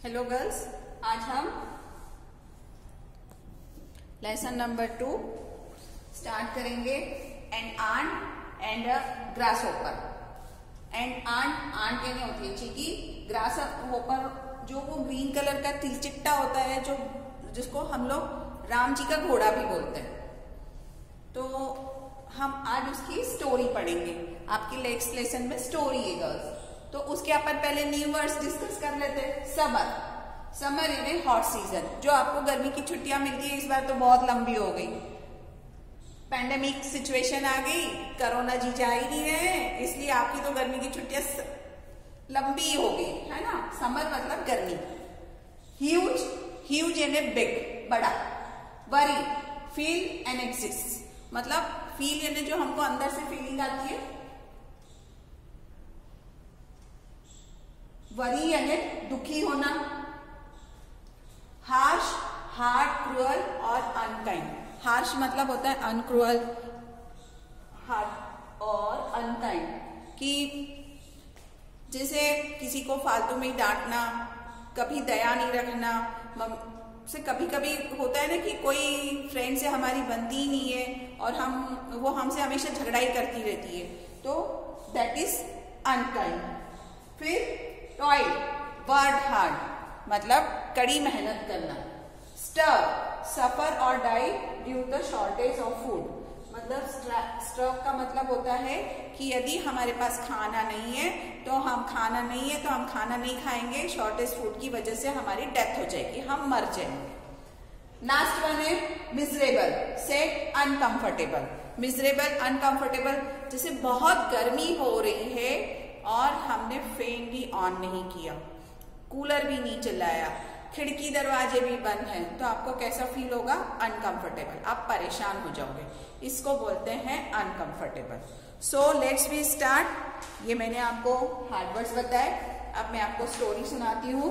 Hello girls, आज हम lesson number 2 start करेंगे। An ant and a grasshopper. And ant कहने होती है चींटी, ग्रास होपर जो वो ग्रीन कलर का तिलचिट्टा होता है, जो जिसको हम लोग राम जी का घोड़ा भी बोलते हैं। तो हम आज उसकी स्टोरी पढ़ेंगे। आपकी नेक्स्ट लेसन में स्टोरी है गर्ल्स। तो उसके अपन पहले न्यू वर्ड्स डिस्कस कर लेते हैं। Summer in A hot season. जो आपको गर्मी की छुट्टियां मिलती है इस बार तो बहुत लंबी हो गई। पैंडेमिक सिचुएशन आ गई, कोरोना जी जा ही नहीं रहे, इसलिए आपकी तो गर्मी की छुट्टियां लंबी हो गई है ना। समर मतलब गर्मी। ह्यूज यानी बिग, बड़ा। वरी, फील एंड एग्जिस्ट मतलब फील यानी जो हमको अंदर से फीलिंग आती है। वरी यानी दुखी होना। हार्श, हार्ड, क्रूअल और अनकाइंड। हार्श मतलब होता है अनक्रूअल, हार्ड और अनकाइंड, कि जैसे किसी को फालतू में ही डांटना, कभी दया नहीं रखना। से कभी कभी होता है ना कि कोई फ्रेंड से हमारी बनती ही नहीं है और वो हमसे हमेशा झगड़ा ही करती रहती है, तो दैट इज अनकाइंड। फिर टॉयल, वर्ड हार्ड मतलब कड़ी मेहनत करना। स्टर्व, सफर और die due the shortage of food मतलब स्टर्व का मतलब होता है कि यदि हमारे पास खाना नहीं है तो हम खाना नहीं खाएंगे, शॉर्टेज फूड की वजह से हमारी डेथ हो जाएगी, हम मर जाएंगे। लास्ट वन है मिजरेबल से अनकंफर्टेबल। मिजरेबल, अनकंफर्टेबल जैसे बहुत गर्मी हो रही है और हमने फैन भी ऑन नहीं किया, कूलर भी नहीं चलाया, खिड़की दरवाजे भी बंद हैं, तो आपको कैसा फील होगा? अनकंफर्टेबल, आप परेशान हो जाओगे। इसको बोलते हैं uncomfortable. So let's we start. ये मैंने आपको हार्ड वर्ड्स बताए, अब मैं आपको स्टोरी सुनाती हूँ।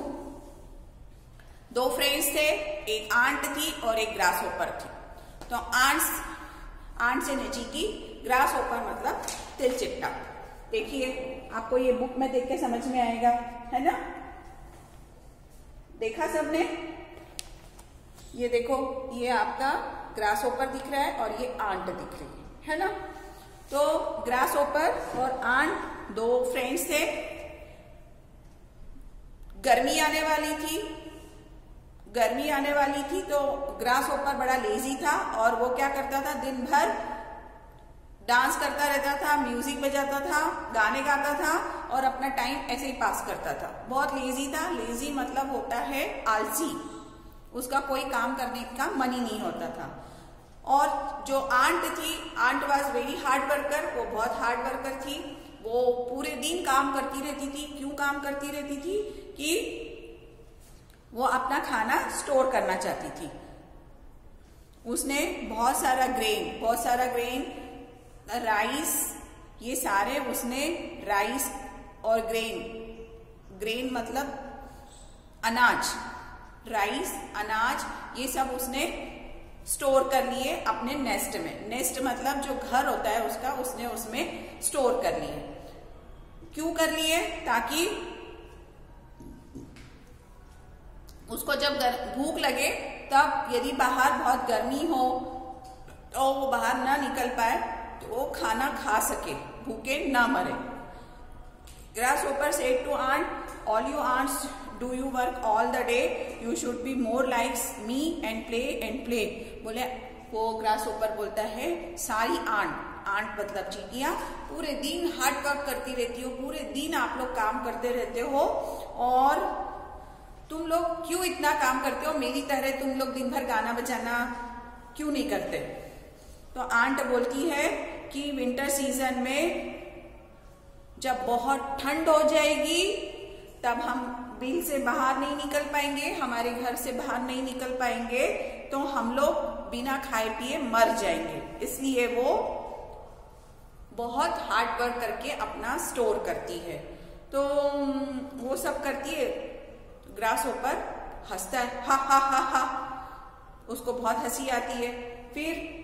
दो फ्रेंड्स थे, एक आंट थी और एक ग्रास होपर थी। तो आंट से चींटी, ग्रास होपर मतलब तिलचिट्टा। देखिए, आपको ये बुक में देख के समझ में आएगा, है ना? देखा सबने? ये देखो, ये आपका ग्रास होपर दिख रहा है और ये आंट दिख रही है ना। तो ग्रास होपर और आंट दो फ्रेंड्स थे। गर्मी आने वाली थी तो ग्रास होपर बड़ा लेजी था और वो क्या करता था, दिन भर डांस करता रहता था, म्यूजिक बजाता था, गाने गाता था और अपना टाइम ऐसे ही पास करता था। बहुत लेजी था। लेजी मतलब होता है आलसी, उसका कोई काम करने का मन ही नहीं होता था। और जो आंट थी, ant was very hard worker, वो बहुत हार्ड वर्कर थी। वो पूरे दिन काम करती रहती थी। क्यों काम करती रहती थी? कि वो अपना खाना स्टोर करना चाहती थी। उसने बहुत सारा ग्रेन, राइस, ये सारे उसने राइस और ग्रेन मतलब अनाज, राइस, अनाज, ये सब उसने स्टोर कर लिए अपने नेस्ट में। नेस्ट मतलब जो घर होता है उसका, उसने उसमें स्टोर कर लिए। क्यों कर लिए? ताकि उसको जब भूख लगे, तब यदि बाहर बहुत गर्मी हो तो वो बाहर ना निकल पाए, तो वो खाना खा सके, भूखे ना मरे। Grasshopper said to ant, all you ants do you work all the day, you should be more likes me and play. बोले वो ग्रास होपर बोलता है, सारी आंट मतलब चींटियां पूरे दिन हार्ड वर्क करती रहती हो, पूरे दिन आप लोग काम करते रहते हो और तुम लोग क्यों इतना काम करते हो? मेरी तरह तुम लोग दिन भर गाना बजाना क्यों नहीं करते? तो आंट बोलती है कि विंटर सीजन में जब बहुत ठंड हो जाएगी तब हम बिल से बाहर नहीं निकल पाएंगे, हमारे घर से बाहर नहीं निकल पाएंगे, तो हम लोग बिना खाए पिए मर जाएंगे। इसलिए वो बहुत हार्ड वर्क करके अपना स्टोर करती है। तो वो सब करती है। ग्रास होपर हंसता है, हा हा हा हा, उसको बहुत हंसी आती है। फिर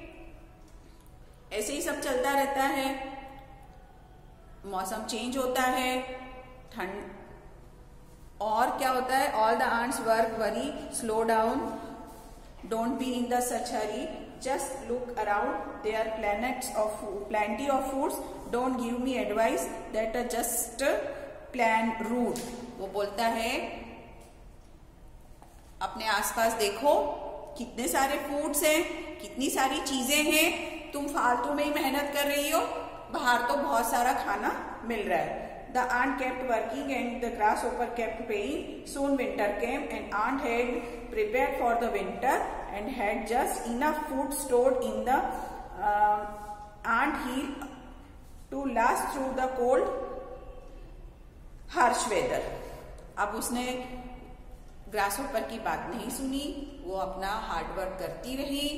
ऐसे ही सब चलता रहता है। मौसम चेंज होता है, और क्या होता है, all the ants work worry, slow down, don't be in the such hurry, just look around, there plenty of foods, don't give me advice that just plan rude। वो बोलता है अपने आसपास देखो कितने सारे फूड्स हैं, कितनी सारी चीजें हैं, तुम फालतू में ही मेहनत कर रही हो, बाहर तो बहुत सारा खाना मिल रहा है। The aunt kept working and the grasshopper kept playing. Soon winter came and aunt had prepared for the winter and had just enough food stored in the ant hill to last through the cold harsh weather। अब उसने grasshopper की बात नहीं सुनी, वो अपना hard work करती रही,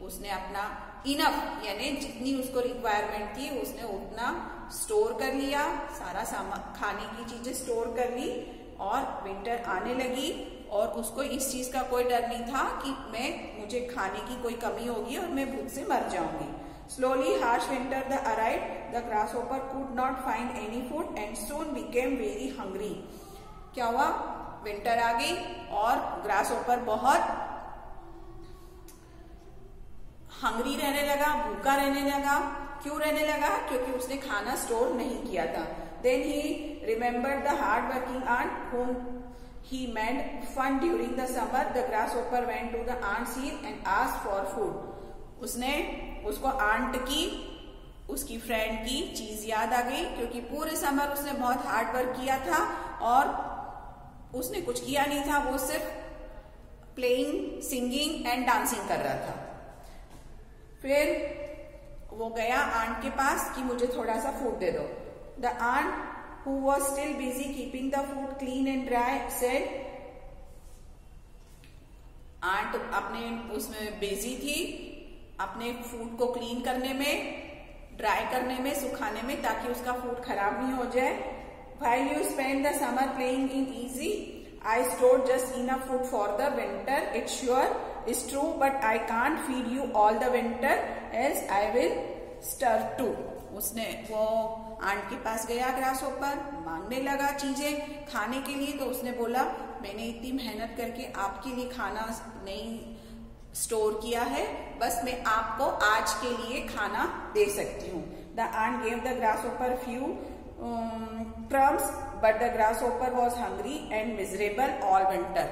उसने अपना इनफ यानी जितनी उसको रिक्वायरमेंट थी उसने उतना स्टोर कर लिया, सारा सामान खाने की चीजें स्टोर कर ली, और विंटर आने लगी और उसको इस चीज का कोई डर नहीं था कि मुझे खाने की कोई कमी होगी और मैं भूख से मर जाऊंगी। Slowly harsh winter arrived, the grasshopper could not find any food and soon became very hungry। क्या हुआ, विंटर आ गई और ग्रासहोपर बहुत हंग्री रहने लगा, भूखा रहने लगा। क्यों रहने लगा, क्योंकि उसने खाना स्टोर नहीं किया था। Then he remembered the hard-working aunt whom he made fun during the summer। The grasshopper went to the aunt's hill and asked for food। उसने उसको आंट की, उसकी फ्रेंड की चीज याद आ गई, क्योंकि पूरे समर उसने बहुत हार्ड वर्क किया था और उसने कुछ किया नहीं था, वो सिर्फ प्लेइंग, सिंगिंग एंड डांसिंग कर रहा था। फिर वो गया आंट के पास कि मुझे थोड़ा सा फूड दे दो। The ant who was still busy keeping the food clean and dry said। Ant अपने उसमें बिजी थी, अपने फूड को क्लीन करने में, ड्राई करने में, सुखाने में, ताकि उसका फूड खराब नहीं हो जाए। While you spend the summer playing in easy, I stored just enough food for the winter। It sure is true, but I can't feed you all the winter, else I will starve too। उसने वो aunt के पास गया grasshopper, मांगने लगा चीजें खाने के लिए, तो उसने बोला मैंने इतनी मेहनत करके आपके लिए खाना नहीं स्टोर किया है, बस मैं आपको आज के लिए खाना दे सकती हूँ। The ant gave the grasshopper few crumbs, but the grasshopper was hungry and miserable all winter।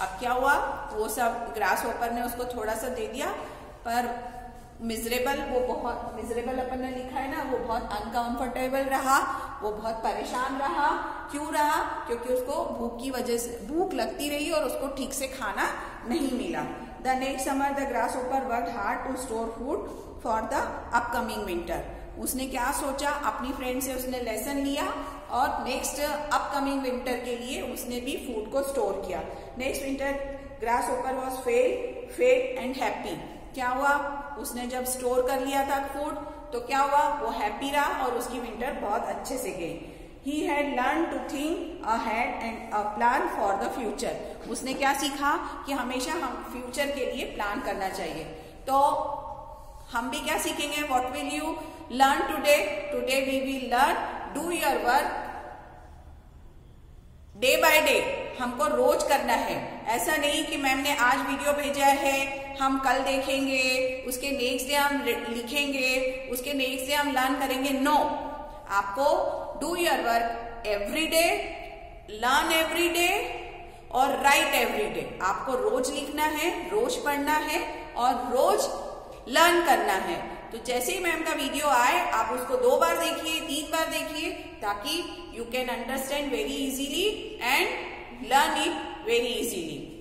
अब क्या हुआ, वो सब ग्रासहोपर ने उसको थोड़ा सा दे दिया, पर मिजरेबल, वो बहुत मिजरेबल अपन ने लिखा है ना, वो बहुत अनकंफर्टेबल रहा, वो बहुत परेशान रहा। क्यों रहा, क्योंकि उसको भूख की वजह से भूख लगती रही और उसको ठीक से खाना नहीं मिला। The next summer the grasshopper worked hard to store food for the upcoming winter. उसने क्या सोचा, अपनी फ्रेंड से उसने लेसन लिया और नेक्स्ट अपकमिंग विंटर के लिए उसने भी फूड को स्टोर किया। Next winter grasshopper was fed and happy. क्या हुआ, उसने जब स्टोर कर लिया था फूड तो क्या हुआ, वो हैप्पी रहा और उसकी विंटर बहुत अच्छे से गई। He had learned to think ahead and a plan for the future। उसने क्या सीखा कि हमेशा हम फ्यूचर के लिए प्लान करना चाहिए। तो हम भी क्या सीखेंगे, what will you learn today? Today we will learn do your work day by day. हमको रोज करना है, ऐसा नहीं कि मैम ने आज वीडियो भेजा है हम कल देखेंगे, उसके नेक्स्ट डे हम लिखेंगे, उसके नेक्स्ट डे हम लर्न करेंगे। नो, आपको do your work every day, learn every day और राइट एवरी डे। आपको रोज लिखना है, रोज पढ़ना है और रोज लर्न करना है। तो जैसे ही मैम का वीडियो आए आप उसको 2 बार देखिए, 3 बार देखिए, ताकि you can understand very easily and learn it very easily.